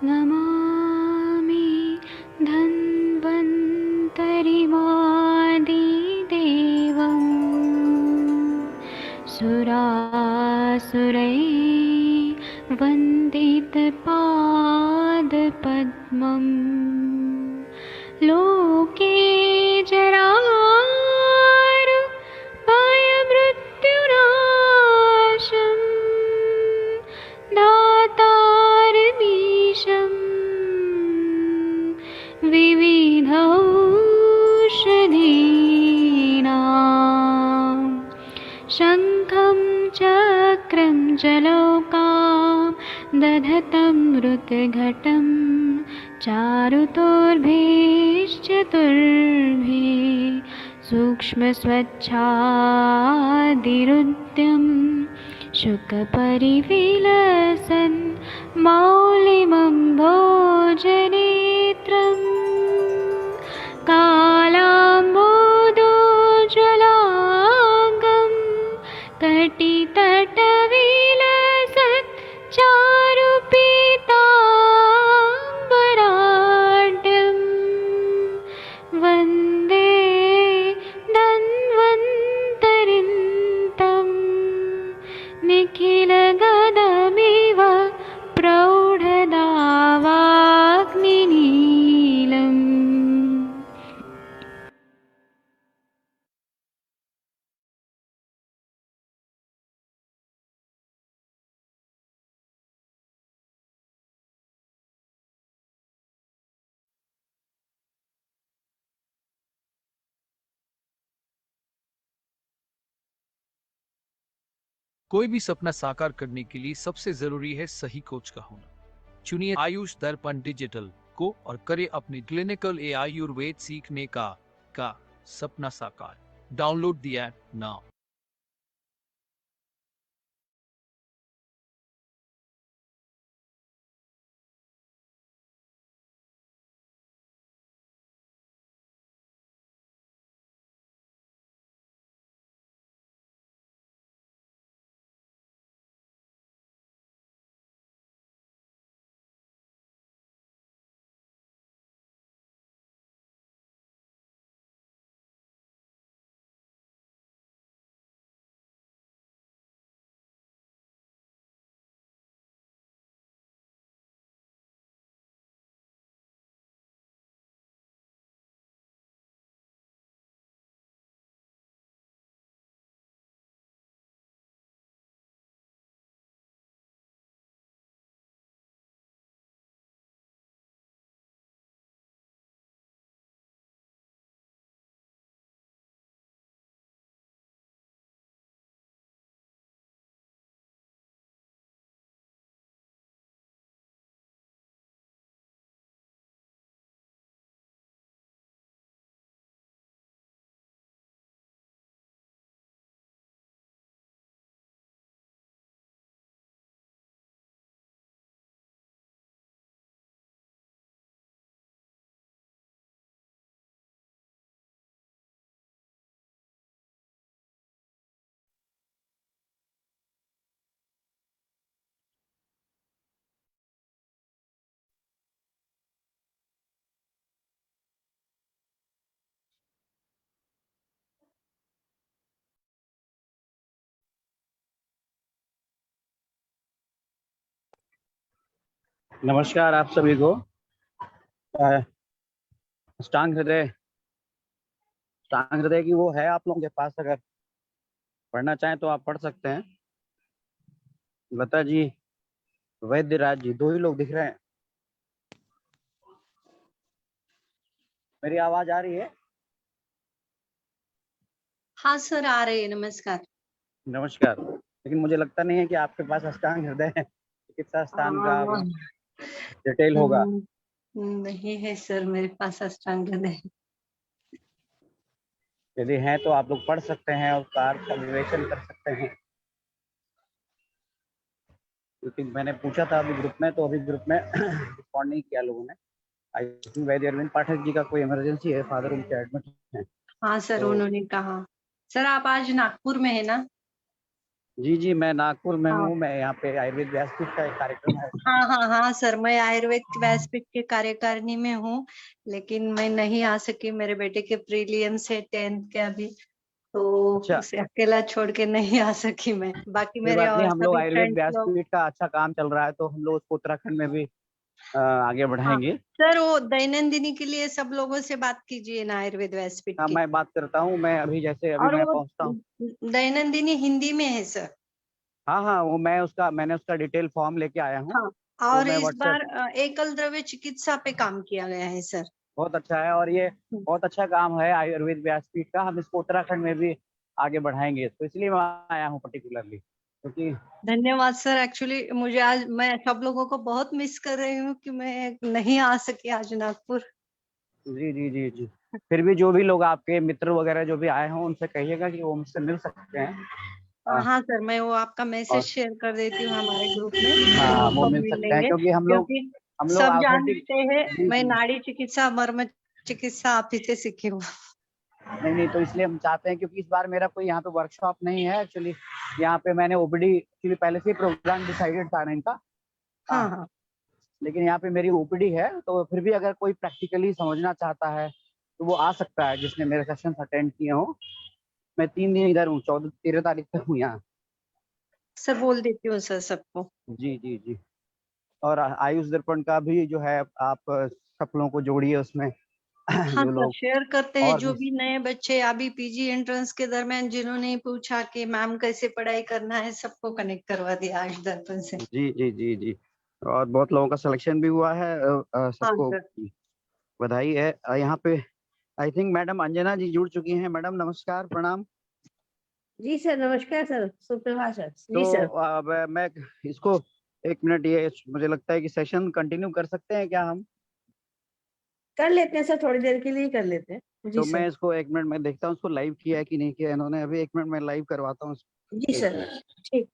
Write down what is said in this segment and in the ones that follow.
नमामि धन्वन्तरिमादिदेवम् सुरासुरैर्वन्दितपादपद्मम् लोके जरारुभयमृत्युनाशम् दातारमीशम् विविधौषधीनां शङ्खं चक्रं जलौकां दधतं मृतघटं चारुतोर्भिश्चतुर्भिः सूक्ष्मस्वच्छादिरुद्यं शुकपरिविलसन् मौलिमम्भोजनेत्रम् कालाम्बोदोज्ज्वलाङ्गं कटितटविलसत् चारुपीताम्बराढ्यं वन्दे धन्वन्तरिन्तं निखिलगदमिव प्रौढदावाग्निनीलम्। कोई भी सपना साकार करने के लिए सबसे जरूरी है सही कोच का होना। चुनिए आयुष दर्पण डिजिटल को और करे अपने क्लिनिकल आयुर्वेद सीखने का सपना साकार। Download the app now. नमस्कार आप सभी को। अष्टांग हृदय की वो है आप लोगों के पास, अगर पढ़ना चाहें तो आप पढ़ सकते हैं। लता जी, वैद्यराज जी, दो ही लोग दिख रहे हैं। मेरी आवाज आ रही है? हाँ सर, आ रहे हैं। नमस्कार। नमस्कार। लेकिन मुझे लगता नहीं है कि आपके पास अष्टांग हृदय है, चिकित्सा स्थान का डिटेल होगा। नहीं है सर, मेरे पास अष्टांग हृदय। यदि है तो आप लोग पढ़ सकते हैं और उसका अर्थ का विवेचन कर सकते हैं। क्योंकि मैंने पूछा था अभी ग्रुप में, तो अभी ग्रुप में रिस्पॉन्ड नहीं किया लोगों ने। आई थिंक वैद्य अरविंद पाठक जी का कोई इमरजेंसी है, फादर उनके एडमिट हैं। हाँ सर, तो उन्होंने कहा। सर आप आज नागपुर में है ना? जी जी, मैं नागपुर में हाँ हूँ। मैं यहाँ पे आयुर्वेद व्यासपीठ का एक कार्यक्रम है। हाँ सर, मैं आयुर्वेद व्यासपीठ के कार्यकारिणी में हूँ, लेकिन मैं नहीं आ सकी। मेरे बेटे के प्रीलियम्स है 10th के अभी, तो अच्छा, उसे अकेला छोड़ के नहीं आ सकी मैं। बाकी कोई मेरे बात नहीं, और हम लोग सभी आयुर्वेद फ्रेंड्स लोग। व्यासपीठ का अच्छा काम चल रहा है, तो हम लोग उसको उत्तराखंड में भी आगे हाँ बढ़ाएंगे। सर, वो दैनंदिनी के लिए सब लोगों से बात कीजिए ना, आयुर्वेद व्यासपीठ हाँ, की। मैं बात करता हूँ। मैं अभी जैसे अभी और मैं वो पहुँचता हूँ। दैनंदिनी हिंदी में है सर। हाँ हाँ, वो मैंने उसका डिटेल फॉर्म लेके आया हूँ। हाँ, तो और मैं इस व्हाट्सएप। बार एकल द्रव्य चिकित्सा पे काम किया गया है सर। बहुत अच्छा है, और ये बहुत अच्छा काम है आयुर्वेद व्यासपीठ का। हम इसको उत्तराखंड में भी आगे बढ़ाएंगे, तो इसलिए मैं आया हूँ पर्टिकुलरली, क्योंकि धन्यवाद सर। एक्चुअली मुझे आज, मैं सब लोगों को बहुत मिस कर रही हूँ कि मैं नहीं आ सकी आज नागपुर। जी जी जी जी, फिर भी जो भी लोग आपके मित्र वगैरह जो भी आए हों, उनसे कहिएगा कि वो मुझसे मिल सकते हैं। हाँ सर, मैं वो आपका मैसेज और शेयर कर देती हूँ हमारे ग्रुप में, हाँ, तो वो सब मिल मिल सकते हैं, लेंगे। क्योंकि क्योंकि हम लोग सब ऑथेंटिक। जानते हैं जी मैं जी, नाड़ी चिकित्सा, मर्म चिकित्सा आप ही से सीखी हूँ। नहीं नहीं, तो इसलिए हम चाहते हैं, क्योंकि इस बार मेरा कोई यहाँ पे वर्कशॉप नहीं है एक्चुअली। यहाँ पे मैंने ओपीडी एक्चुअली पहले से ही प्रोग्राम डिसाइडेड था ना इनका। हाँ, हाँ, लेकिन यहाँ पे मेरी ओपीडी है, तो फिर भी अगर कोई प्रैक्टिकली समझना चाहता है तो वो आ सकता है, जिसने मेरे सेशन अटेंड किए हो। मैं 3 दिन इधर हूँ, 14-13 तारीख तक हूँ यहाँ। सर बोल देती हूँ सर सबको। जी जी जी, और आयुष दर्पण का भी जो है, आप सब लोगों को जोड़िए उसमें। हाँ जो सर, लोग शेयर करते हैं। और जो भी। भी नए बच्चे अभी पीजी एंट्रेंस के दरमियान जिन्होंने पूछा कि मैम कैसे पढ़ाई करना है, सबको कनेक्ट करवा दिया आज दर्पण से। जी जी जी जी, और बहुत लोगों का सिलेक्शन भी हुआ है। हाँ सबको सर। बधाई है। यहाँ पे आई थिंक मैडम अंजना जी जुड़ चुकी हैं। मैडम नमस्कार, प्रणाम। जी सर, नमस्कार सर, सुप्रभात सर। तो जी सर, अब मैं इसको 1 मिनट, ये मुझे लगता है कि सेशन कंटिन्यू कर सकते हैं क्या हम? कर लेते हैं सर, थोड़ी देर के लिए कर लेते हैं। जी तो सर। मैं इसको 1 मिनट में देखता हूँ उसको लाइव किया है कि नहीं किया इन्होंने। अभी 1 मिनट में लाइव करवाता हूँ। जी एक सर, मिनट। ठीक।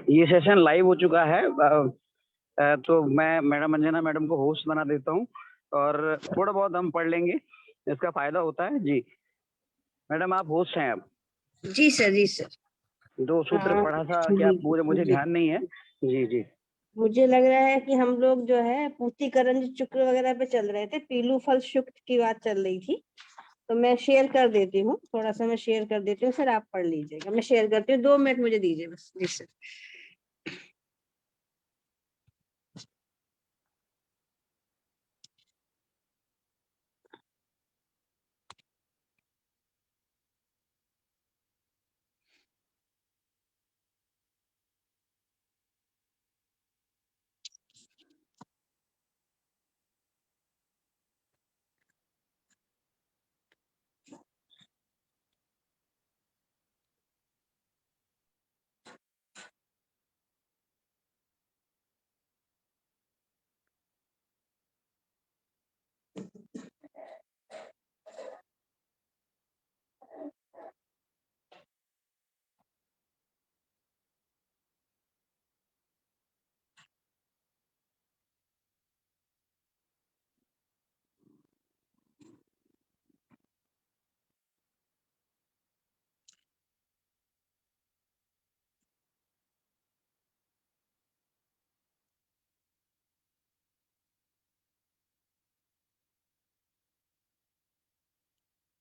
ये सेशन लाइव हो चुका है। तो मैं मैडम अंजना मैडम को होस्ट बना देता हूँ, और थोड़ा बहुत हम पढ़ लेंगे, इसका फायदा होता है। जी मैडम, आप होस्ट हैं अब। जी सर, जी सर। 2 सूत्र हाँ पढ़ा था क्या? जी मुझे जी, ध्यान नहीं है। जी जी। मुझे लग रहा है कि हम लोग जो है पूर्तिकरण चक्र वगैरह पे चल रहे थे, पीलू फल शुक्त की बात चल रही थी। तो मैं शेयर कर देती हूँ, थोड़ा सा मैं शेयर कर देती हूँ सर, आप पढ़ लीजिएगा। मैं शेयर करती हूँ, 2 मिनट मुझे दीजिए बस। जी सर।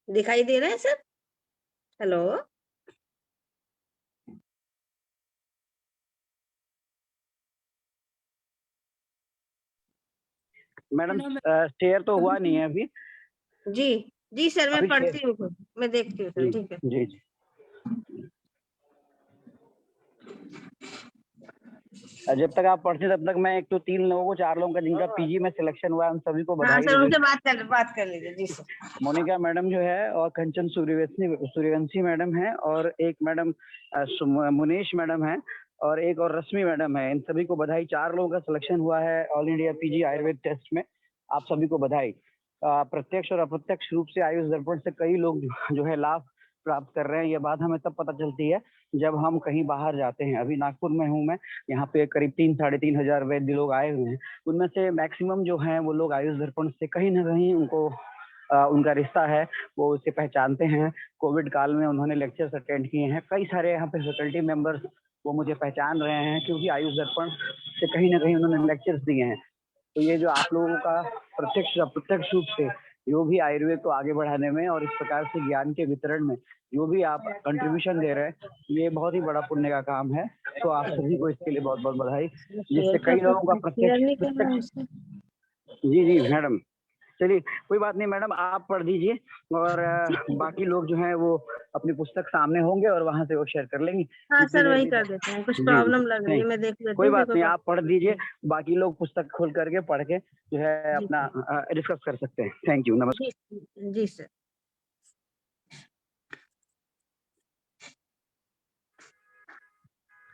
दिखाई दे रहा है सर? हेलो। मैडम शेयर तो हुआ नहीं है अभी। जी जी सर, मैं अभी शेयर। पढ़ती हूँ, मैं देखती हूँ जी सर, ठीक है। जी जी। जब तक आप पढ़ते तब तक मैं 1 तो 3 लोगों को, 4 लोगों का जिनका पीजी में सिलेक्शन हुआ है, उन सभी को हाँ बधाई सर, दे। उनसे बात कर लीजिए। जी सर। मोनिका मैडम जो है, और कंचन सूर्यवंशी मैडम है, और एक मैडम मुनीश मैडम है, और एक और रश्मि मैडम है। इन सभी को बधाई। 4 लोगों का सिलेक्शन हुआ है all India PG Ayurveda test में। आप सभी को बधाई। प्रत्यक्ष और अप्रत्यक्ष रूप से आयुष दर्पण से कई लोग जो है लाभ प्राप्त कर रहे हैं। ये बात हमें तब पता चलती है जब हम कहीं बाहर जाते हैं। अभी नागपुर में हूँ मैं, यहाँ पे करीब 3-3.5 हजार वैद्य लोग आए हुए हैं। उनमें से मैक्सिमम जो हैं वो लोग आयुष दर्पण से कहीं ना कहीं उनको उनका रिश्ता है, वो उसे पहचानते हैं। कोविड काल में उन्होंने लेक्चर्स अटेंड किए हैं। कई सारे यहाँ पे फैकल्टी मेंबर्स वो मुझे पहचान रहे हैं क्योंकि आयुष दर्पण से कहीं ना कहीं उन्होंने लेक्चर्स दिए हैं। तो ये जो आप लोगों का प्रत्यक्ष अप्रत्यक्ष रूप से जो भी आयुर्वेद को आगे बढ़ाने में और इस प्रकार से ज्ञान के वितरण में जो भी आप कंट्रीब्यूशन दे रहे हैं, ये बहुत ही बड़ा पुण्य का काम है। तो आप सभी को इसके लिए बहुत बहुत बधाई, जिससे कई लोगों का प्रत्यक्ष। जी जी मैडम, चलिए कोई बात नहीं मैडम, आप पढ़ दीजिए और बाकी लोग जो हैं वो अपनी पुस्तक सामने होंगे और वहां से वो शेयर कर लेंगे। हाँ सर, वही कर देते हैं। कुछ प्रॉब्लम लग रही है, मैं देख लेती कोई हूँ। बात नहीं, आप पढ़ दीजिए। बाकी लोग पुस्तक खोल करके पढ़ के जो है अपना डिस्कस कर सकते हैं। थैंक यू, नमस्कार। जी सर।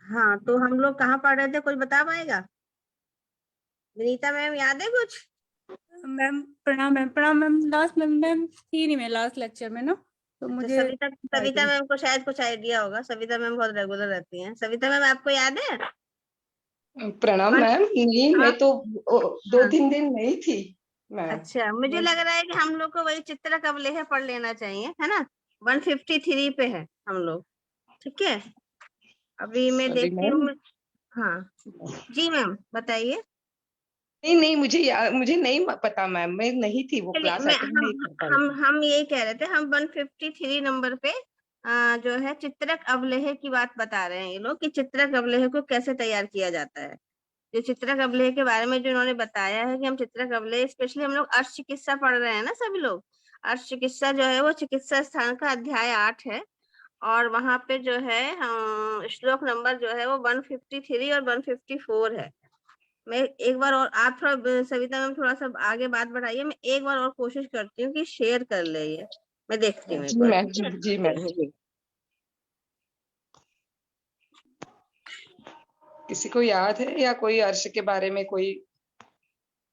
हाँ, तो हम लोग कहाँ पढ़ रहे थे, कुछ बता पाएगा? विनीता मैम, याद है कुछ? मैम प्रणाम मैम। लास्ट मैम थी नहीं मैं लास्ट लेक्चर में ना, तो मुझे सविता मैम को शायद कुछ आइडिया होगा। सविता मैम बहुत रेगुलर रहती हैं। सविता मैम, आपको याद है? प्रणाम मैम। नहीं, मैं तो 2-3 दिन नहीं थी मैम। अच्छा, मुझे लग रहा है कि हम लोग को वही चित्रक अवलेह पढ़ लेना चाहिए, है ना? 153 पे है हम लोग। ठीक है, अभी मैं देखती हूँ। हाँ जी मैम, बताइए। नहीं, मुझे नहीं पता मैम, मैं नहीं थी वो क्लास अटेंड नहीं कर पाई। हम यही कह रहे थे, हम 153 नंबर पे जो है चित्रक अवलेह की बात बता रहे हैं ये लोग, कि चित्रक अवलेह को कैसे तैयार किया जाता है। जो चित्रक अवलेह के बारे में जो इन्होंने बताया है कि हम चित्रक अवलेह, स्पेशली हम लोग अर्श चिकित्सा पढ़ रहे हैं ना सभी लोग। अर्श चिकित्सा जो है वो चिकित्सा स्थान का अध्याय 8 है, और वहां पे जो है श्लोक नंबर जो है वो 153 और 154 है। मैं एक बार और, आप थोड़ा सविता मैम थोड़ा सा आगे बात बढ़ाइए, मैं एक बार और कोशिश करती हूँ कि शेयर कर ले ये। मैं देखती हूँ एक बार। जी मैम। किसी को याद है या कोई अर्श के बारे में कोई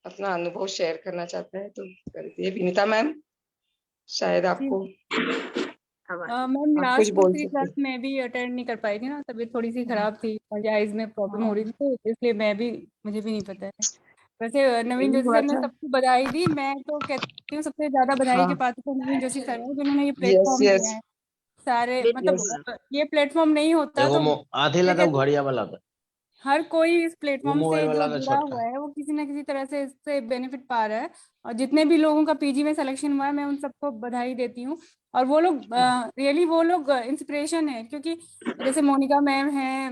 अपना अनुभव शेयर करना चाहता है तो कर दीजिए। विनीता मैम, शायद आपको मैम लास्ट दूसरी क्लास में भी अटेंड नहीं कर पाई थी ना, तबीयत थोड़ी सी खराब थी, मुझे आईज में प्रॉब्लम हो रही थी, तो इसलिए मुझे भी नहीं पता है। वैसे नवीन जोशी सर ने सबको बधाई दी। मैं तो कहती हूँ सबसे ज्यादा बधाई के पात्र तो नवीन जोशी सर है, जिन्होंने ये प्लेटफॉर्म दिया है। सारे मतलब ये प्लेटफॉर्म नहीं होता तो आधे लगा घड़िया वाला था। हर कोई इस प्लेटफॉर्म से जो जुड़ा हुआ है वो किसी ना किसी तरह से इससे बेनिफिट पा रहा है, और जितने भी लोगों का पीजी में सिलेक्शन हुआ है मैं उन सबको बधाई देती हूँ। और वो लोग रियली वो लोग इंस्पिरेशन है, क्योंकि जैसे मोनिका मैम है,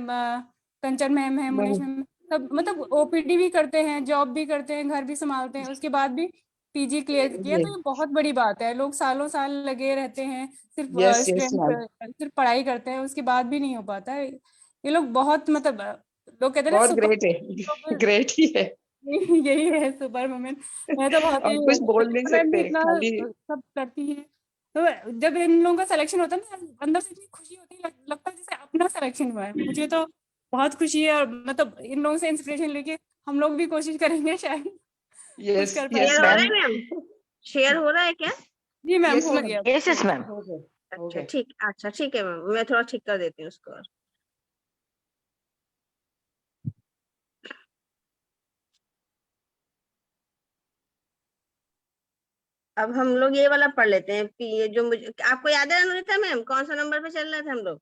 कंचन मैम है, मुनीश मैम, सब मतलब ओपीडी भी करते हैं, जॉब भी करते हैं, घर भी संभालते हैं, उसके बाद भी पीजी क्लियर किया, तो ये बहुत बड़ी बात है। लोग सालों साल लगे रहते हैं, सिर्फ पढ़ाई करते हैं, उसके बाद भी नहीं हो पाता है। ये लोग बहुत मतलब लोग कहते हैं बहुत ग्रेट है, ग्रेट ही है। यही है सुपर वुमेन। मैं तो बहुत ही कुछ बोल नहीं सकते, इतना खाली सब करती है। तो जब इन लोगों का सिलेक्शन होता है ना, अंदर से इतनी खुशी होती है, लगता है जैसे अपना सिलेक्शन हुआ है। मुझे तो बहुत खुशी है, और मतलब इन लोगों से इंस्पिरेशन लेके हम लोग भी कोशिश करेंगे शायद कुछ कर पाए। शेयर हो रहा है क्या? जी मैम, हो गया। Yes ma'am. अच्छा ठीक है मैम, मैं थोड़ा ठीक कर देती हूँ उसको। अब हम लोग ये वाला पढ़ लेते हैं कि ये जो मुझे, आपको याद है अनुरिता मैम कौन सा नंबर पे चल रहे थे हम लोग?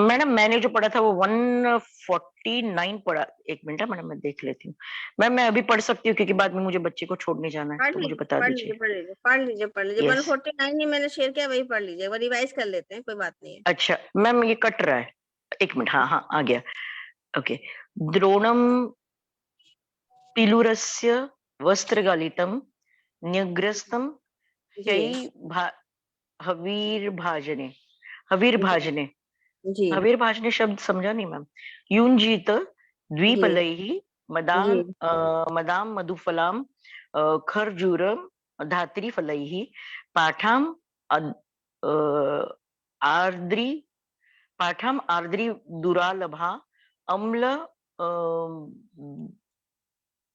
मैडम मैंने जो पढ़ा था वो 149 पढ़ा। एक मिनट है मैडम, मैं देख लेती हूँ। मैम मैं अभी पढ़ सकती हूँ क्योंकि बाद में मुझे बच्चे को छोड़ने जाना है, तो मुझे बता दीजिए। पढ़ लीजिए 149 ही मैंने शेयर किया, वही पढ़ लीजिए, वो रिवाइज कर लेते हैं, कोई बात नहीं है। अच्छा मैम, ये कट रहा है, एक मिनट। हाँ आ गया। ओके। द्रोणम पीलुरस्य वस्त्रगालितम न्यग्रस्तम हवीर्भाजने। हवीर्भाजने शब्द समझा नहीं मैम। युंजीत द्विफलैः मदाम मधुफलाम खरजूरम धात्रीफलैः पाठाम आर्द्री दुरालभा अम्ल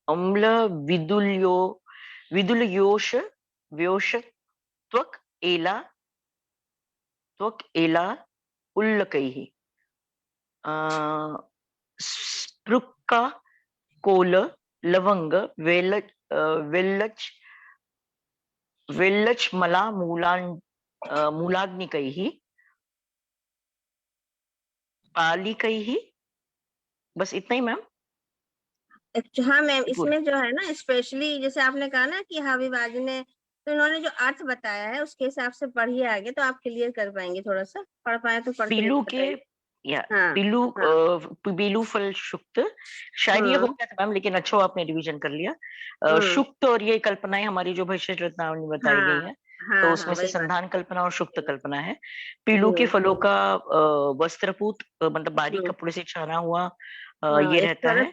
अम्ल विदुल्योष व्योष त्वक एला उल्लकैः स्पृक्का कोल लवंग वेल्लच मला मूलाग्निकैः पालिकैः, बस इतना ही मैम। हाँ मैम, गुड। इसमें जो है ना स्पेशली जैसे आपने कहा ना कि हबीबाजी ने, तो इन्होंने जो अर्थ बताया है उसके हिसाब से पढ़िए आगे, तो आप क्लियर कर पाएंगे। थोड़ा सा पढ़ पाए तो पढ़ के पीलू के बताइए। या हाँ पीलू फल शुक्त, शायद ये हो गया था मैम, लेकिन अच्छा आपने रिवीजन कर लिया। शुक्त और ये कल्पनाएं हमारी जो भविष्य रत्नावली में बताई गई है, तो उसमें से वही बात संधान कल्पना और शुक्त कल्पना है। पीलू के फलों का वस्त्रपूत मतलब बारीक कपड़े से छाना हुआ ये एक रहता है।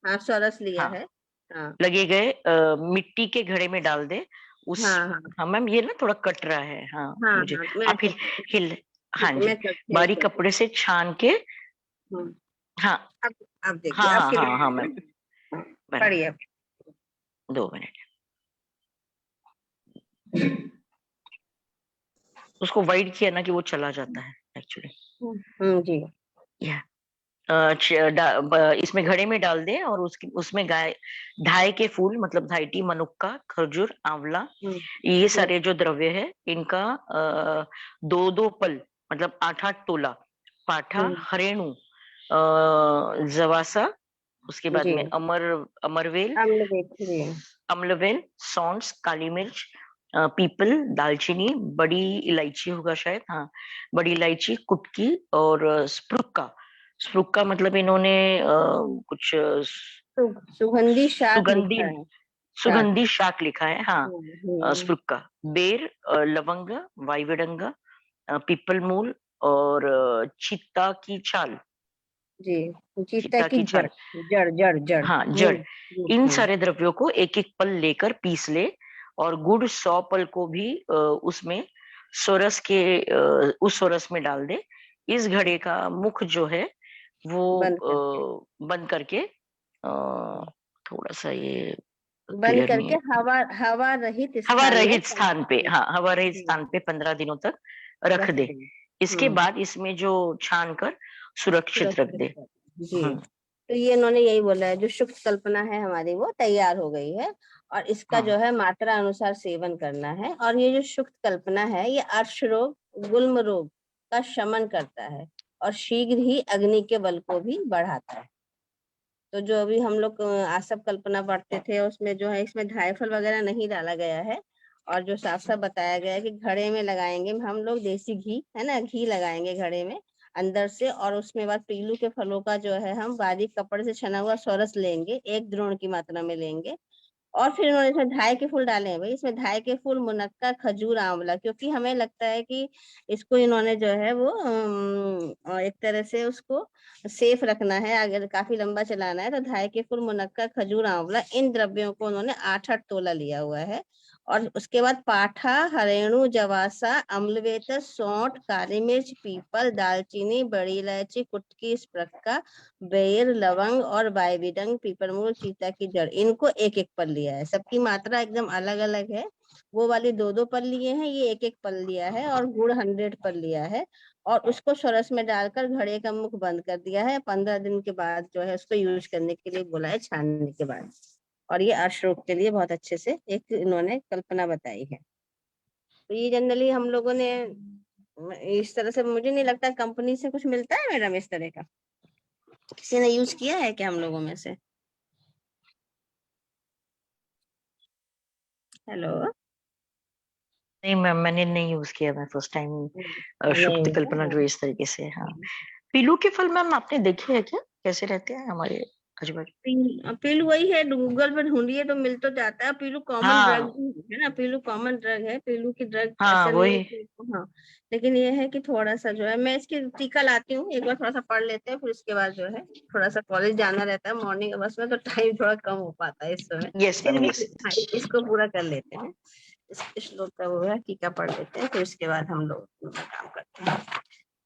हाँ सरस लिया हाँ, है। हाँ लगे गए मिट्टी के घड़े में डाल दे उस। हाँ मैम, ये ना थोड़ा कट रहा है। हाँ मुझे आप हिल हाँ जी, बारीक कपड़े से छान के। हाँ अब देखिए हाँ आपके हाँ हाँ मैम, पढ़िए। 2 मिनट। उसको वाइड किया ना कि वो चला जाता है एक्चुअली। जी या इसमें घड़े में डाल दे और उसमें ढाई के फूल मतलब धाइटी, मनुक्का, खजूर, आंवला, ये सारे जो द्रव्य है इनका 2-2 पल मतलब 8-8 तोला पाठा, हरेणु, जवासा, उसके बाद में अमरवेल, अम्लवेल, सौंठ, काली मिर्च, पीपल, दालचीनी, बड़ी इलायची होगा शायद, हाँ बड़ी इलायची, कुटकी और स्प्रुक्का मतलब इन्होंने कुछ सुगंधी शाक लिखा है। हाँ स्प्रुक्का, बेर, लवंग, वाइवडंग, पीपल मूल और चित्ता की छाल। चित्ता की जड़। हाँ जड़। इन सारे द्रव्यों को एक एक पल लेकर पीस ले और गुड़ 100 पल को भी उसमें उस सोरस में डाल दे। इस घड़े का मुख जो है वो बंद करके थोड़ा सा ये बंद करके हवा रहित स्थान पे, हाँ हवा रहित स्थान पे 15 दिनों तक रख दे। इसके बाद इसमें जो छान कर सुरक्षित रख दे। तो ये इन्होंने यही बोला है, जो शुक्त कल्पना है हमारी वो तैयार हो गई है और इसका जो है मात्रा अनुसार सेवन करना है। और ये जो शुक्त कल्पना है ये अर्श रोग, गुल्म रोग का शमन करता है और शीघ्र ही अग्नि के बल को भी बढ़ाता है। तो जो अभी हम लोग आसप कल्पना पढ़ते थे उसमें जो है इसमें ढाई फल वगैरह नहीं डाला गया है और जो साफ साफ बताया गया है कि घड़े में लगाएंगे हम लोग देसी घी, है ना, घी लगाएंगे घड़े में अंदर से और उसमें बाद पीलू के फलों का जो है हम बारीक कपड़े से छना हुआ सोरस लेंगे, 1 द्रोण की मात्रा में लेंगे और फिर उन्होंने इसमें ढाई के फूल डाले हैं भाई, इसमें ढाई के फूल, मुनक्का, खजूर, आंवला, क्योंकि हमें लगता है कि इसको इन्होंने जो है वो एक तरह से उसको सेफ रखना है, अगर काफी लंबा चलाना है तो ढाई के फूल, मुनक्का, खजूर, आंवला इन द्रव्यों को उन्होंने 8-8 तोला लिया हुआ है। और उसके बाद पाठा, हरेणु, जवासा, अम्लवेत, सौंठ, काली मिर्च, पीपल, दालचीनी, बड़ी इलायची, कुटकी, स्प्रक्का, बेर, लवंग और बायबीडंग, पीपरमूल, चीता की जड़, इनको 1-1 पल लिया है। सबकी मात्रा एकदम अलग अलग है, वो वाली 2-2 पल लिए हैं, ये 1-1 पल लिया है और गुड़ 100 पल लिया है और उसको सोरस में डालकर घड़े का मुख बंद कर दिया है। 15 दिन के बाद जो है उसको यूज करने के लिए बोला है, छानने के बाद। और ये अर्श रोग के लिए बहुत अच्छे से एक इन्होंने कल्पना बताई है। तो ये जनरली हम लोगों ने इस तरह से, मुझे नहीं लगता कंपनी से कुछ मिलता है मैडम इस तरह का, किसी ने यूज किया है क्या हम लोगों में से? हेलो। नहीं मैम, मैंने नहीं यूज किया, मैं फर्स्ट टाइम शुक्त कल्पना जो इस तरीके से। हाँ पीलू के फल मैम आपने देखे है क्या, कैसे रहते हैं हमारे आजू बाजू? पीलू वही है, गूगल पर ढूंढिए तो मिल तो जाता है। पीलू कॉमन ड्रग है ना, पीलू कॉमन ड्रग है, पीलू की ड्रग ऐसा नहीं है। हाँ लेकिन ये है कि थोड़ा सा जो है, मैं इसकी टीका लाती हूँ एक बार, थोड़ा सा पढ़ लेते हैं, फिर उसके बाद जो है थोड़ा सा कॉलेज जाना रहता है मॉर्निंग बस में, तो टाइम थोड़ा कम हो पाता है इस समय। Yes ma'am, yes. इसको पूरा कर लेते हैं, इस श्लोक का वो है टीका पढ़ लेते हैं, फिर उसके बाद हम लोग काम करते हैं।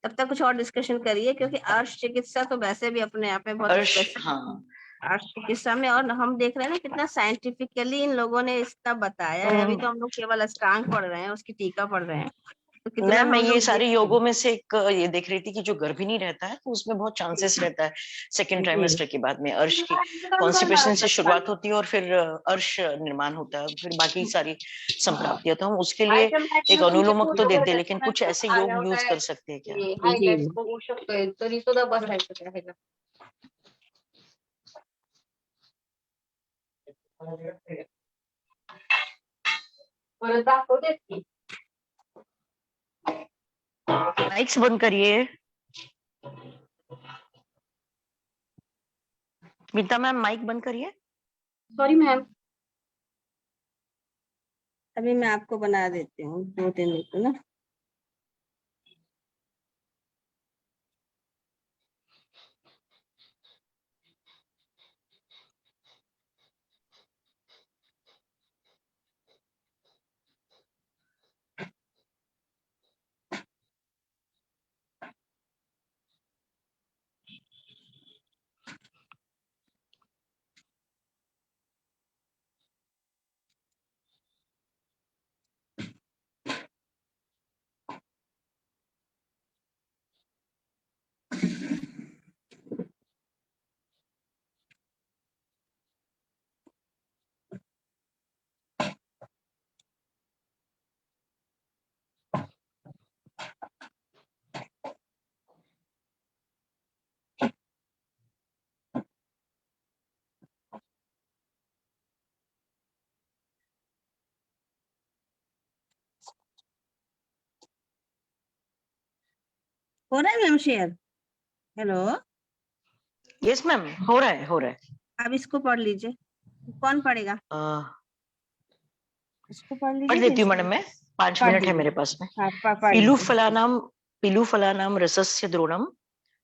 तब तक कुछ और डिस्कशन करिए, क्योंकि अर्श चिकित्सा तो वैसे भी अपने आप में बहुत अर्श, specific हाँ अर्श चिकित्सा में, और हम देख रहे हैं ना कितना साइंटिफिकली इन लोगों ने इसका बताया है। अभी तो हम लोग केवल अष्टांग पढ़ रहे हैं, उसकी टीका पढ़ रहे हैं, तो कितना मैं हम ये लोग सारे देख योगों में से एक ये देख रही थी कि जो गर्भिणी रहता है तो उसमें बहुत चांसेस रहता है सेकेंड ट्राइमेस्टर के बाद में अर्श की कॉन्स्टिपेशन से शुरुआत होती है और फिर अर्श निर्माण होता है, फिर बाकी सारी संप्राप्तियां। तो हम उसके लिए एक अनुलोमक तो देते हैं, लेकिन कुछ ऐसे योग यूज कर सकते हैं क्या? हायलाइट्स बघू शकतोय, तरी सुद्धा बसायचं त्या ह्याला. परत दाखवतेच की. माइक्स बंद करिए। मीता मैम माइक बंद करिए। सॉरी मैम, अभी मैं आपको बना देती हूँ 2-3 मिनट ना। हो रहा है ma'am share? Hello, yes ma'am, हो रहा है, हो रहा है। अब इसको पढ़ लीजिए। कौन पढ़ेगा? इसको पढ़ लीजिए पढ़ फिर देती हूँ इसको मैडम, मैं 5 पढ़ मिनट है दीजिए। मेरे पास में। हाँ, पढ़ लीजिए। पीलू फलानाम रसस्य द्रोणम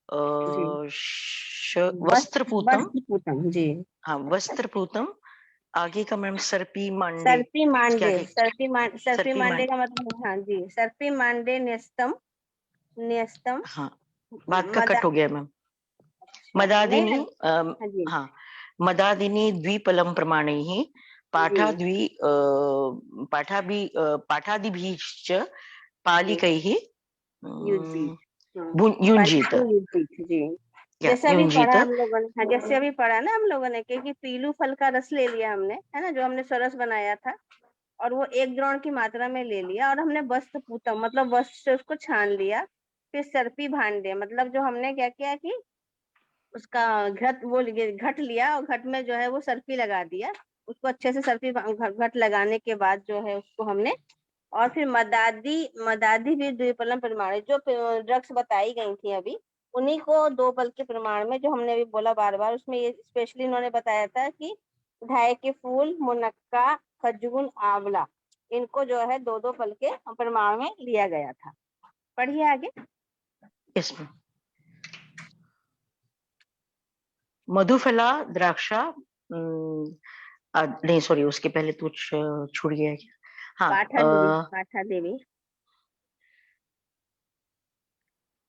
जी, वस्त्रपूतम। वस्त्रपूतम, जी। हाँ, वस्त्रपूतम। आगे का मैम सर्पी मांडे। सर्पी क्या मांडे, क्या? सर्पी सर्पी मांडे मांडे, का मतलब, हाँ जी, सर्पी मांडे न्यस्तम, न्यस्तम हाँ बात का मदा, कट हो गया मैम। नहीं मदादिनी हाँ जी, हाँ, मदादिनी द्विपलम प्रमाणैः पाठाद्वि पाठादिभिश्च पालिकैः युज्जीत, युञ्जीत, जी। जैसे अभी युञ्जीत। पढ़ा हम लोगों ने, हाँ जैसे अभी पढ़ा ना हम लोगों ने कि पीलू फल का रस ले लिया हमने, है ना, जो हमने सरस बनाया था, और वो 1 द्रोण की मात्रा में ले लिया, और हमने वस्त्र पूतम मतलब वस्त्र से उसको छान लिया। फिर सर्पी भांडे मतलब जो हमने क्या किया कि उसका घट लिया, और घट में जो है वो सर्पी लगा दिया, उसको अच्छे से सर्पी घट लगाने के बाद जो है उसको हमने, और फिर मदादी भी द्विपलम प्रमाण, जो ड्रग्स बताई गई थी अभी, उन्हीं को 2 पल के प्रमाण में, जो हमने अभी बोला बार बार, उसमें ये स्पेशली इन्होंने बताया था कि ढाई के फूल, मुनक्का, खजूर, आंवला, इनको जो है 2-2 पल के प्रमाण में लिया गया था। पढ़िए आगे। इसमें मधुफला द्राक्षा, नहीं सॉरी, उसके पहले तो छूट गया क्या? हाँ, पाठा देवी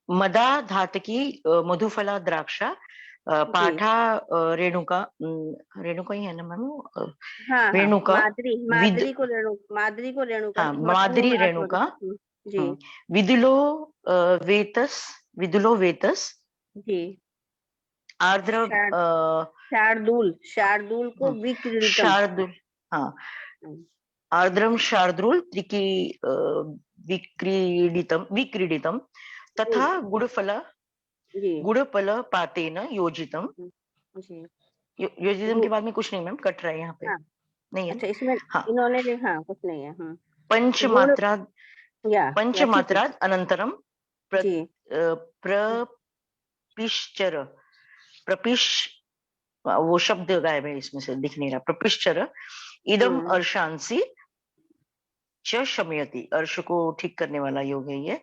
मदा धातकी मधुफला द्राक्षा पाठा रेणुका, रेणुका ही है ना मैम? हाँ, रेणुका मादरी को रेणुका, हाँ, मादरी रेणुका। जी विदुलो विदुलो वेतस जी। आर्द्र शार्दूल को विक्रीडितम, शार्दुल, हाँ आर्द्रम शार्दूल त्रिकी विक्रीडितम तथा गुड़फल पातेन योजितम। जी। योजितम के बाद में कुछ नहीं मैम, कट रहा है यहाँ पे। हाँ, नहीं है। अच्छा, इसमें हाँ, इन्होंने भी, हाँ कुछ नहीं है। पंचमात्रा अनंतरम जी प्रपिश्चर, प्रपिश, वो शब्द गायब है इसमें से, दिख नहीं रहा। प्रपिश्चर इदम अर्शांसी च शमयति, अर्श को ठीक करने वाला योग है ये।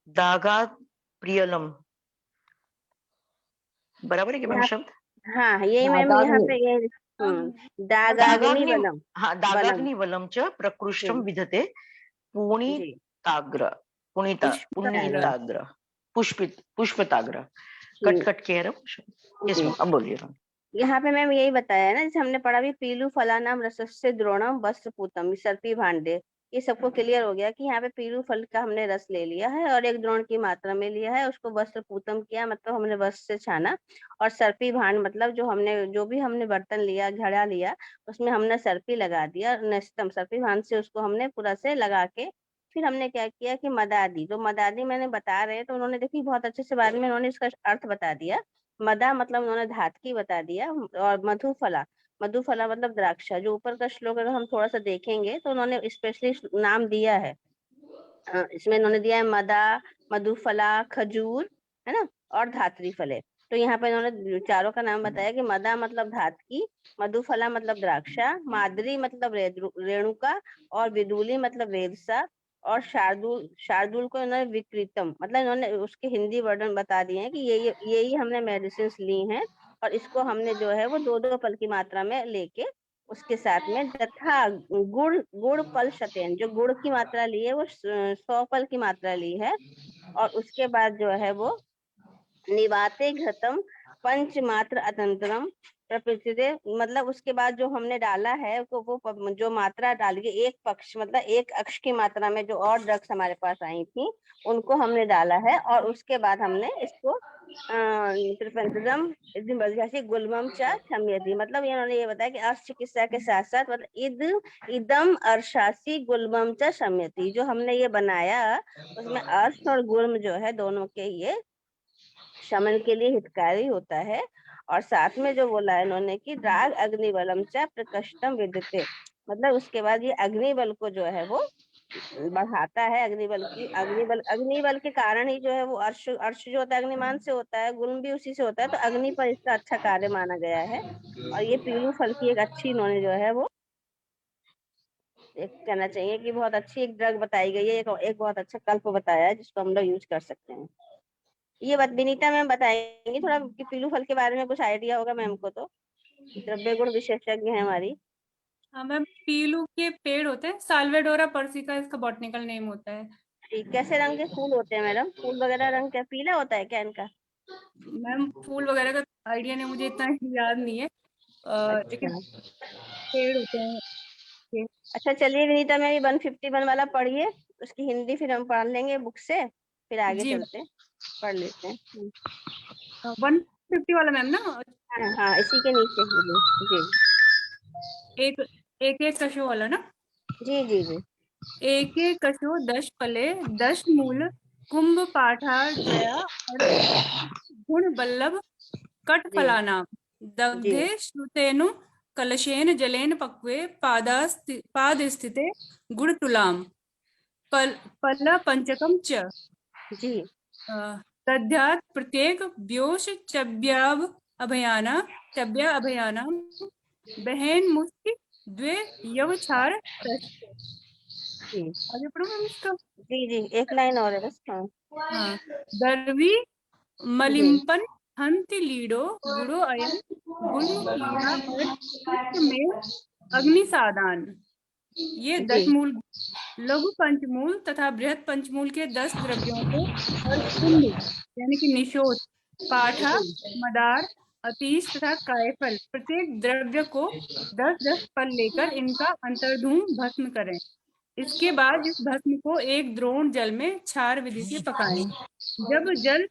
दागा प्रियलम, बराबर है क्या मैम शब्द? हाँ, यही मैम यहाँ पे ये दागाग्नि बलम, हाँ दागाग्नि बलम च प्रकृष्टम विधते पूर्णी पुष्पिताग्र, पुनीताग्र, पुष्पिताग्र, कट कट के इसमें अब बोलिए। यहाँ पे मैम यही बताया ना, जैसे हमने पढ़ा भी पीलू फलानाम रसस्य द्रोणम वस्त्र पूतम सर्पी भांडे, ये सबको क्लियर हो गया कि यहाँ पे पीलू फल का हमने रस ले लिया है और 1 द्रोण की मात्रा में लिया है, उसको वस्त्र पूतम किया, मतलब हमने वस्त्र से छाना, और सर्पी भांड मतलब जो भी हमने बर्तन लिया, घड़ा लिया, उसमें हमने सर्पी लगा दिया, नस्तम सर्पी भांड से उसको हमने पूरा से लगा के फिर हमने क्या किया कि मदादी, जो मदादी मैंने बता रहे तो उन्होंने देखी बहुत अच्छे से बाद में उन्होंने इसका अर्थ बता दिया। मदा मतलब उन्होंने धातकी बता दिया, और मधुफला, मधुफला मतलब द्राक्षा। जो ऊपर का श्लोक अगर हम थोड़ा सा देखेंगे तो उन्होंने स्पेशली नाम दिया है, इसमें उन्होंने दिया है मदा, मधुफला, खजूर, है ना, और धात्री फले। तो यहाँ पे इन्होंने चारों का नाम बताया कि मदा मतलब धातकी, मधुफला मतलब द्राक्षा, माद्री मतलब रेणुका, और विदुली मतलब वेदसा, और शार्दुल, शार्दुल को इन्होंने विकृतम मतलब इन्होंने उसके हिंदी वर्णन बता दिए हैं कि ये हमने मेडिसिन ली हैं, और इसको हमने जो है वो 2-2 पल की मात्रा में लेके उसके साथ में तथा गुड़ पल शतेन, जो गुड़ की मात्रा ली है वो 100 पल की मात्रा ली है, और उसके बाद जो है वो निवाते घृतम पंचमात्र अतंत्रम प्रपृतिते, मतलब उसके बाद जो हमने डाला है तो वो जो मात्रा डाली है, एक पक्ष मतलब एक अक्ष की मात्रा में जो और ड्रग्स हमारे पास आई थी उनको हमने डाला है, और उसके बाद हमने इसको गुलमम चा क्षम्यति, मतलब इन्होंने ये बताया कि अर्श चिकित्सा के साथ साथ मतलब इदम अर्शासी गुलमम चा क्षम्यति, जो हमने ये बनाया उसमें अर्श और गुल्म जो है दोनों के ये शमन के लिए हितकारी होता है। और साथ में जो बोला है इन्होंने कि राग अग्निबलम च प्रकष्टम विद्यते, मतलब उसके बाद ये अग्निबल को जो है वो बढ़ाता है, अग्निबल के कारण ही जो है वो अर्श जो होता है अग्निमान से होता है, गुण भी उसी से होता है, तो अग्नि पर इसका अच्छा कार्य माना गया है। और ये पीलू फल की एक अच्छी इन्होंने जो है वो एक कहना चाहिए कि बहुत अच्छी एक ड्रग बताई गई है, एक बहुत अच्छा कल्प बताया है जिसको हम लोग यूज कर सकते हैं। ये बात विनीता मैम बताएंगी थोड़ा कि पीलू फल के बारे में कुछ आइडिया होगा मैम को, तो द्रव्य गुण विशेषज्ञ है हमारी। हाँ मैम, पीलू के पेड़ होते हैं, साल्वेडोरा पर्सिका इसका बॉटनिकल नेम होता है। कैसे रंग के फूल होते हैं मैडम? फूल वगैरह रंग क्या पीला होता है क्या इनका? मैम फूल वगैरह का आइडिया नहीं, मुझे इतना याद नहीं है, लेकिन पेड़ होते हैं। अच्छा चलिए विनीता मैम 151 वाला पढ़िए, उसकी हिंदी फिर हम पढ़ लेंगे बुक से, फिर आगे चलते पढ़ लेते हैं। 150 वाला मैम ना? हाँ इसी के नीचे जी एक कशो वाला ना? जी जी जी। एक कशो 10 फले 10 मूल कुंभ पाठा जया गुण बल्लभ कट फलाना दग्धे श्रुतेनु कलशेन जलेन पक्वे पाद स्थिते गुड़ तुलाम पल पंचकम च जी तद्यात् प्रत्येक व्योश चव्याव अभयाना बहन मुस्ति द्वे यवछार आगे पढ़ो हम इसका। जी जी एक लाइन और है बस। हाँ दर्वी मलिम्पन हंति लीडो गुड़ो अयन गुल्म कीड़ा और में अग्निसादान, ये 10 मूल लघु पंचमूल तथा बृहद पंचमूल के 10 द्रव्यों को और कुंभ यानी कि निशोत, पाठा, मदार, अतीश तथा कायफल प्रत्येक द्रव्य को 10-10 पल लेकर इनका अंतर्धूम भस्म करें। इसके बाद इस भस्म को 1 द्रोण जल में क्षार विधि से पकाएं। जब जल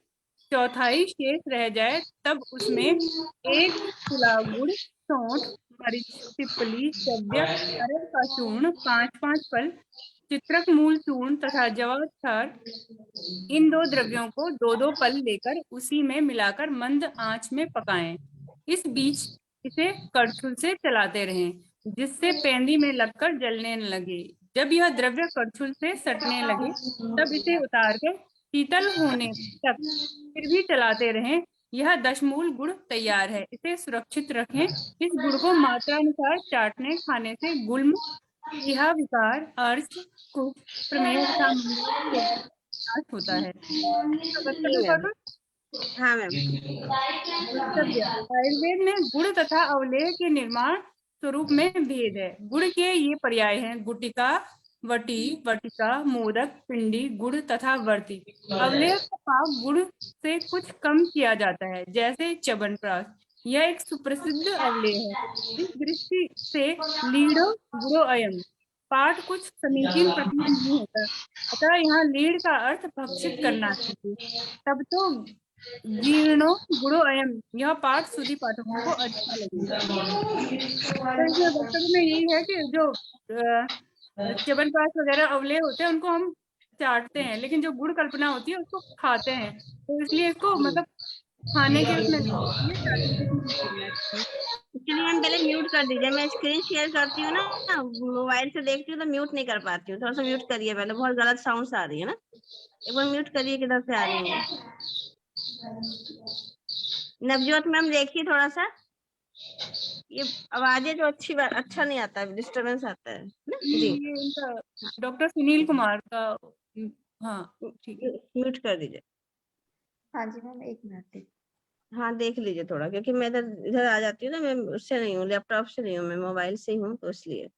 चौथाई शेष रह जाए तब उसमें 1 तुला गुड़, सौंठ, मरीच, पिपली, चव्य, अरहर का चूर्ण, 5-5 फल, चित्रक मूल चूर्ण तथा जवाब क्षार, इन 2 द्रव्यों को 2-2 पल लेकर उसी में मिलाकर मंद आंच में पकाएं। इस बीच इसे कड़छुल से चलाते रहें जिससे पेंदी में लगकर जलने न लगे। जब यह द्रव्य कड़छुल से सटने लगे तब इसे उतारकर शीतल होने तक फिर भी चलाते रहें। यह 10 मूल गुड़ तैयार है, इसे सुरक्षित रखें। इस गुड़ को मात्रानुसार चाटने खाने से गुल्म, यह विकार, अर्श, कुष्ठ, प्रमेह होता है। हाँ मैम। आयुर्वेद में गुड़ तथा अवलेह के निर्माण स्वरूप में भेद है। गुड़ के ये पर्याय हैं गुटिका, वटी, वटिका, मोदक, पिंडी, गुड़ तथा वर्ती। अवलेह का पाक गुड़ से कुछ कम किया जाता है, जैसे च्यवनप्राश। यह एक सुप्रसिद्ध अवलेह है। इस दृष्टि से लीढ़ो गुड़ो अयम पाठ कुछ समीचीन प्रतीत नहीं होता, अतः यहाँ लीढ़ का अर्थ भक्षित करना चाहिए। तब तो जीर्णो गुड़ो अयम यह पाठ सुधी पाठकों को अच्छा लगेगा। तो इसमें वक्तव्य में यही है कि जो च्यवनप्राश वगैरह अवलेह होते हैं उनको हम चाटते हैं, लेकिन जो गुड़ कल्पना होती है उसको खाते हैं, तो इसलिए इसको मतलब खाने के उसमें नहीं चाहिए, चाटने के उसमें नहीं करना चाहिए। चलिए मैम पहले म्यूट कर दीजिए, मैं स्क्रीन शेयर करती हूँ ना, मोबाइल से देखती हूँ तो म्यूट नहीं कर पाती हूँ, थोड़ा सा म्यूट करिए पहले, बहुत गलत साउंड्स आ रही है ना, एक बार म्यूट करिए किधर से आ रही है। नवजोत मैम देखिए थोड़ा सा, ये आवाजें जो अच्छी बात अच्छा नहीं आता है, डिस्टरबेंस आता है ना जी। ये इनका डॉक्टर सुनील कुमार का, हाँ ठीक है, म्यूट कर दीजिए। हाँ जी मैम, एक मिनट। हाँ देख लीजिए थोड़ा, क्योंकि मैं इधर इधर आ जाती हूँ ना, मैं उससे नहीं हूँ, लैपटॉप से नहीं हूँ, मैं मोबाइल से ही हूँ, तो इसलिए।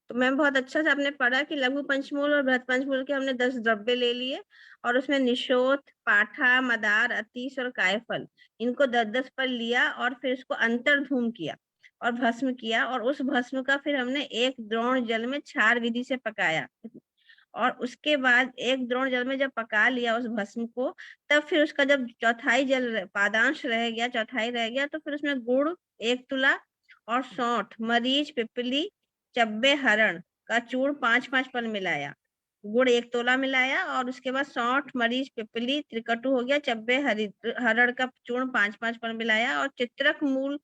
तो मैम बहुत अच्छा से आपने पढ़ा कि लघु पंचमूल और बृहत पंचमूल के हमने 10 द्रव्य ले लिए, और उसमें निशोथ, पाठा, मदार, अतीश और कायफल, इनको 10-10 पर लिया, और फिर इसको अंतर्धूम किया और भस्म किया, और उस भस्म का फिर हमने 1 द्रोण जल में क्षार विधि से पकाया, और उसके बाद 1 द्रोण जल में जब पका लिया उस भस्म को, तब फिर उसका जब चौथाई जल पादांश रह गया, चौथाई रह गया, तो फिर उसमें गुड़ 1 तुला और सौंठ, मरीच, पिपली, चब्बे, हरण का चूर्ण 5-5 पल मिलाया। गुड़ 1 तोला मिलाया, और उसके बाद सौंठ, मरीच, पिपली, त्रिकटु हो गया, चब्बे, हरण का चूर्ण 5-5 पल मिलाया, और चित्रक मूल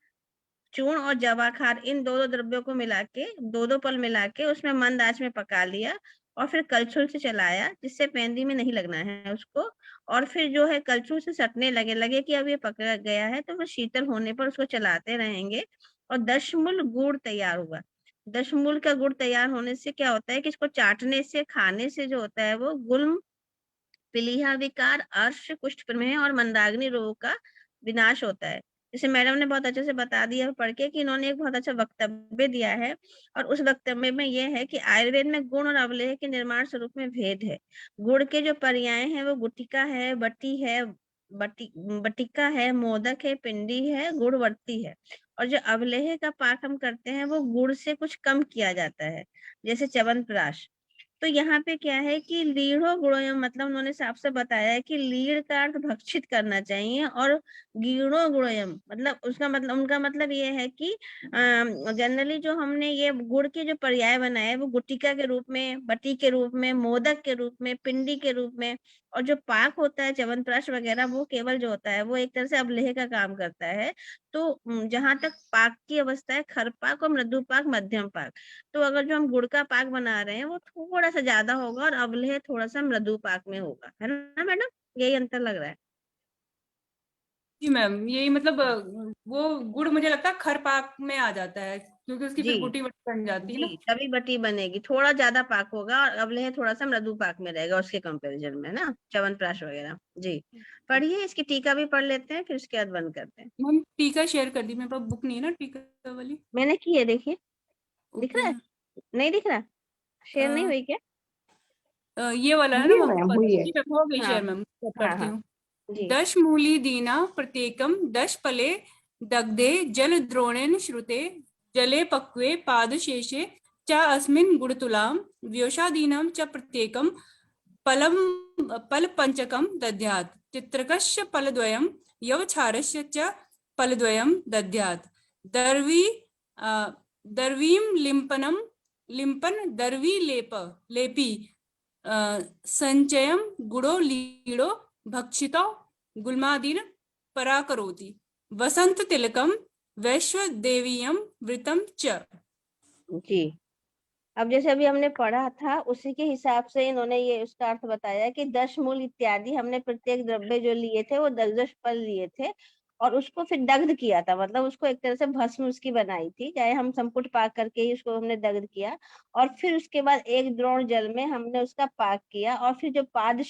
चूर्ण और जवाखार, इन 2-2 द्रव्यों को मिला के 2-2 पल मिला के उसमें मंद आंच में पका लिया, और फिर कलछुल से चलाया, जिससे पेंदी में नहीं लगना है उसको, और फिर जो है कलछुल से सटने लगे कि अब ये पक गया है, तो फिर शीतल होने पर उसको चलाते रहेंगे, और दशमूल गुड़ तैयार हुआ। दशमूल का गुड़ तैयार होने से क्या होता है कि इसको चाटने से, खाने से जो होता है वो गुल्म, पीलिया विकार, अर्श, कुष्ठ प्रमेह और मंदाग्नि रोग का विनाश होता है। जैसे मैडम ने बहुत अच्छे से बता दिया पढ़ के कि इन्होंने एक बहुत अच्छा वक्तव्य दिया है, और उस वक्तव्य में यह है कि आयुर्वेद में गुण और अवलेह के निर्माण स्वरूप में भेद है। गुड़ के जो पर्याय हैं वो गुटिका है, बटी है, बटिका है, मोदक है, पिंडी है, गुड़वर्ती है, और जो अवलेह का पाक हम करते हैं वो गुड़ से कुछ कम किया जाता है, जैसे च्यवनप्राश। तो यहाँ पे क्या है कि लीढ़ो गुणोयम, मतलब उन्होंने साफ से बताया है कि लीढ़ का अर्थ भक्षित करना चाहिए, और गीणो गुणोयम मतलब उसका मतलब, उनका मतलब ये है कि जनरली जो हमने ये गुड़ के जो पर्याय बनाए वो गुटिका के रूप में, बटी के रूप में, मोदक के रूप में, पिंडी के रूप में, और जो पाक होता है च्यवनप्राश वगैरह, वो केवल जो होता है वो एक तरह से अवलेह का काम करता है। तो जहां तक पाक की अवस्था है, खरपाक और मृदु पाक, मध्यम पाक, तो अगर जो हम गुड़ का पाक बना रहे हैं वो थोड़ा सा ज्यादा होगा, और अवलेह थोड़ा सा मृदु पाक में होगा, है ना मैडम, यही अंतर लग रहा है। जी मैम, यही मतलब वो गुड़ मुझे लगता है खर पाक में आ जाता है, क्योंकि उसकी जी फिर गुटी वटी बन जाती है ना। जी, तभी बटी बनेगी, थोड़ा ज्यादा पाक होगा, और अवलेह थोड़ा सा मृदु पाक में रहेगा उसके कंपैरिजन में ना, च्यवनप्राश वगैरह। जी पढ़िए, इसकी टीका भी पढ़ लेते हैं, फिर उसके बाद बंद करते हैं। मैम टीका शेयर कर दी, मेरे पास बुक नहीं है ना टीका वाली। मैंने की है, देखिए दिख ओके रहा है, मैम। नहीं दिख रहा, शेयर नहीं हुई क्या? ये वाला है ना हुई है मैम, मैम, हुई है। जी मैम, हो गई हाँ शेयर मैम, हाँ करती हाँ हूँ। जी। दशमूली दीना प्रत्येकम 10 पले दग्धे जल द्रोणेन श्रुते जले पक्वे पादशेषे च अस्मिन् गुणतुलां व्योषादीनां च प्रत्येकम फलम फल पंचकम दद्यात् चित्रकस्य फलद्वयं यवक्षारस्य च फलद्वयं दद्यात् दर्वी दर्वीं लिम्पन दर्वी लेपी संचयम गुड़ो लीड़ो भक्षितो गुल्मादीन पराकरोति वसंत तिलकम वैश्वदेवीयम वृतम च। जी अब जैसे अभी हमने पढ़ा था उसी के हिसाब से इन्होंने ये उसका अर्थ बताया कि 10 मूल इत्यादि हमने प्रत्येक द्रव्य जो लिए थे वो 10-10 पल लिए थे, और उसको फिर दग्ध किया था, मतलब उसको एक तरह से भस्म उसकी बनाई थी, चाहे हम संपुट पाक करके ही उसको हमने दग्ध किया, और फिर उसके बाद 1 द्रोण जल में हमने उसका पाक किया, और फिर जो पाद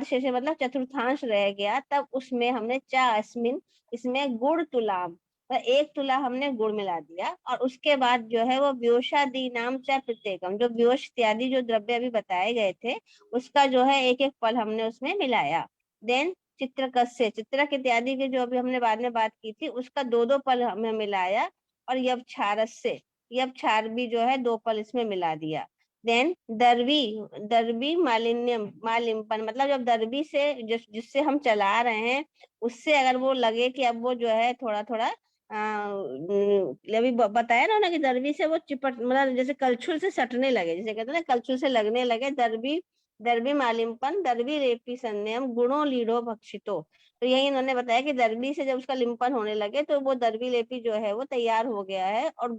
शेषे मतलब चतुर्थांश रह गया, तब उसमें हमने चा अस्मिन, इसमें गुड़ तुलाम, तो 1 तुला हमने गुड़ मिला दिया, और उसके बाद जो है वो व्योषादि नाम च प्रत्येकम, जो व्योष इत्यादि जो द्रव्य अभी बताए गए थे उसका जो है एक एक पल हमने उसमें मिलाया। देन चित्रकस्य, चित्रक इत्यादि के जो अभी हमने बाद में बात की थी उसका 2-2 पल हमने मिलाया, और यवक्षारस्य, यवक्षार भी जो है 2 पल इसमें मिला दिया। देन दर्वी, दर्वी मालिन्यम, मालिम्पन, मतलब जब दर्वी से जिससे हम चला रहे हैं उससे अगर वो लगे कि अब वो जो है थोड़ा थोड़ा अभी बताया ना कि दर्वी से वो चिपट, मतलब जैसे कलछुल से सटने लगे, जैसे कहते हैं ना कलछुल से लगने लगे, दर्वी, दर्वी मालिम्पन, दर्वी रेपी संयम, गुणों लीढ़ो भक्षितो। तो यही इन्होंने बताया कि दर्वी से जब उसका लिम्पन होने लगे तो वो दर्वी लेपी जो है वो तैयार हो गया है, और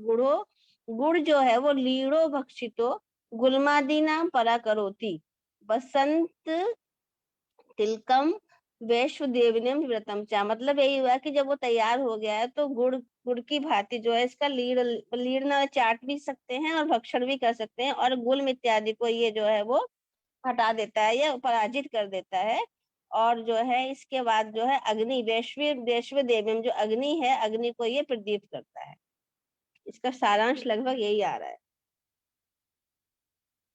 गुड़ जो है वो लीढ़ो भक्षितो गुलमादी नाम परा करोती बसंत तिलकम वैश्व देवनियम व्रतम चा। मतलब यही हुआ कि जब वो तैयार हो गया है तो गुड़ की भांति जो है इसका लीड़ना चाट भी सकते हैं और भक्षण भी कर सकते हैं, और गुल इत्यादि को ये जो है वो हटा देता है या पराजित कर देता है। और जो है इसके बाद जो है अग्नि, वैश्व देवम, जो अग्नि है, अग्नि को ये प्रदीप्त करता है। इसका सारांश लगभग यही आ रहा है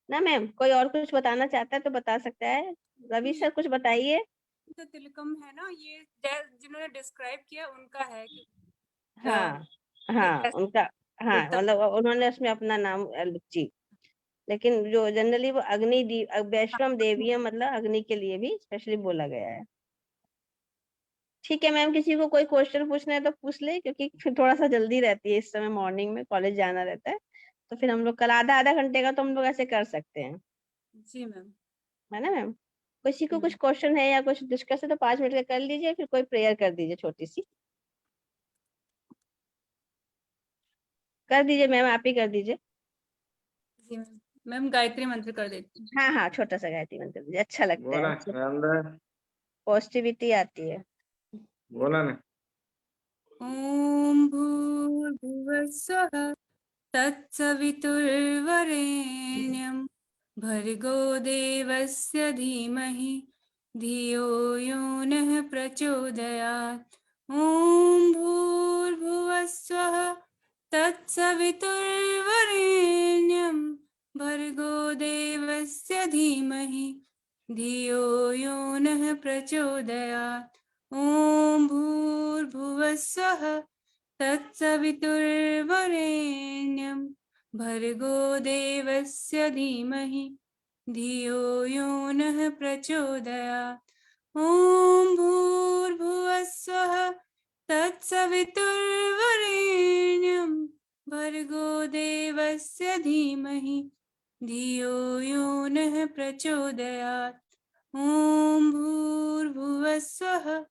ना मैम। कोई और कुछ बताना चाहता है तो बता सकता है। रवि सर कुछ बताइए। तो तिलकम है ना, ये जिन्होंने डिस्क्राइब किया उनका है कि हाँ हाँ उनका, हाँ मतलब उन्होंने उसमें अपना नाम जी, लेकिन जो जनरली वो अग्नि वैश्वम देवीय मतलब अग्नि के लिए भी स्पेशली बोला गया है। ठीक है मैम, किसी को कोई क्वेश्चन पूछना है तो पूछ ले, क्योंकि फिर थोड़ा सा जल्दी रहती है इस समय, मॉर्निंग में कॉलेज जाना रहता है, तो फिर हम लोग कल आधा आधा घंटे का तो हम लोग ऐसे कर सकते हैं। जी मैम। है ना मैम। किसी को कुछ क्वेश्चन है या कुछ डिस्कस है तो 5 मिनट का कर लीजिए, फिर कोई प्रेयर कर दीजिए छोटी सी। कर दीजिए मैम, आप ही कर दीजिए। जी मैम, मैम गायत्री मंत्र कर देती हूँ। हाँ हाँ, छोटा सा गायत्री मंत्र दीजिए, अच्छा लगता है, पॉजिटिविटी आती है। बोला ना। ओम भूर्भुवः स्वः तत्सवितुर्वरेण्यं भर्गो देवस्य धीमहि धियो यो नः प्रचोदयात्। ओम भूर्भुवः स्वः तत्सवितुर्वरेण्यं भर्गो देवस्य धीमहि धियो यो नः प्रचोदयात्। ओम भूर्भुवः स्वः तत्सवितुर्वरेण्यं भर्गो देवस्य धीमहि धियो यो नः प्रचोदयात्। ॐ भूर्भुवः स्वः तत्सवितुर्वरेण्यं भर्गो देवस्य धीमहि धियो यो नः प्रचोदयात्। ॐ भूर्भुवः स्वः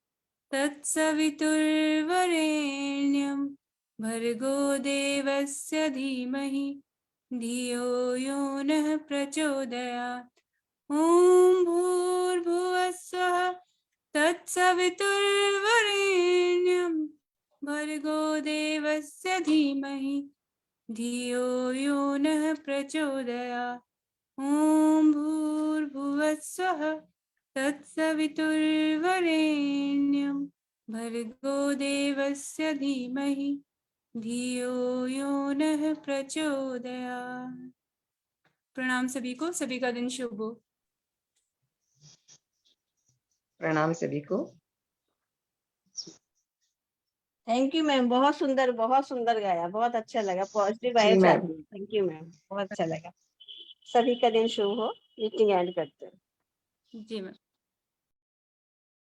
तत्सवितुर्वरेण्यं भर्गो देवस्य धीमहि धियो यो नः प्रचोदयात्। ॐ भूर्भुवः स्वः तत्सवितुर्वरेण्यं भर्गो देवस्य धीमहि धियो यो नः प्रचोदयात्। ॐ भूर्भुवः स्वः तत्सवितुर्वरेण्यं भर्गो देवस्य धीमहि धियो यो नः प्रचोदयात्। प्रणाम सभी को, सभी का दिन शुभ हो। प्रणाम सभी को। थैंक यू मैम, बहुत सुंदर गाया, बहुत अच्छा लगा, पॉजिटिव वाइब्स आती है। थैंक यू मैम, बहुत अच्छा लगा। सभी का दिन शुभ हो। मीटिंग एंड करते हैं। जी मैम।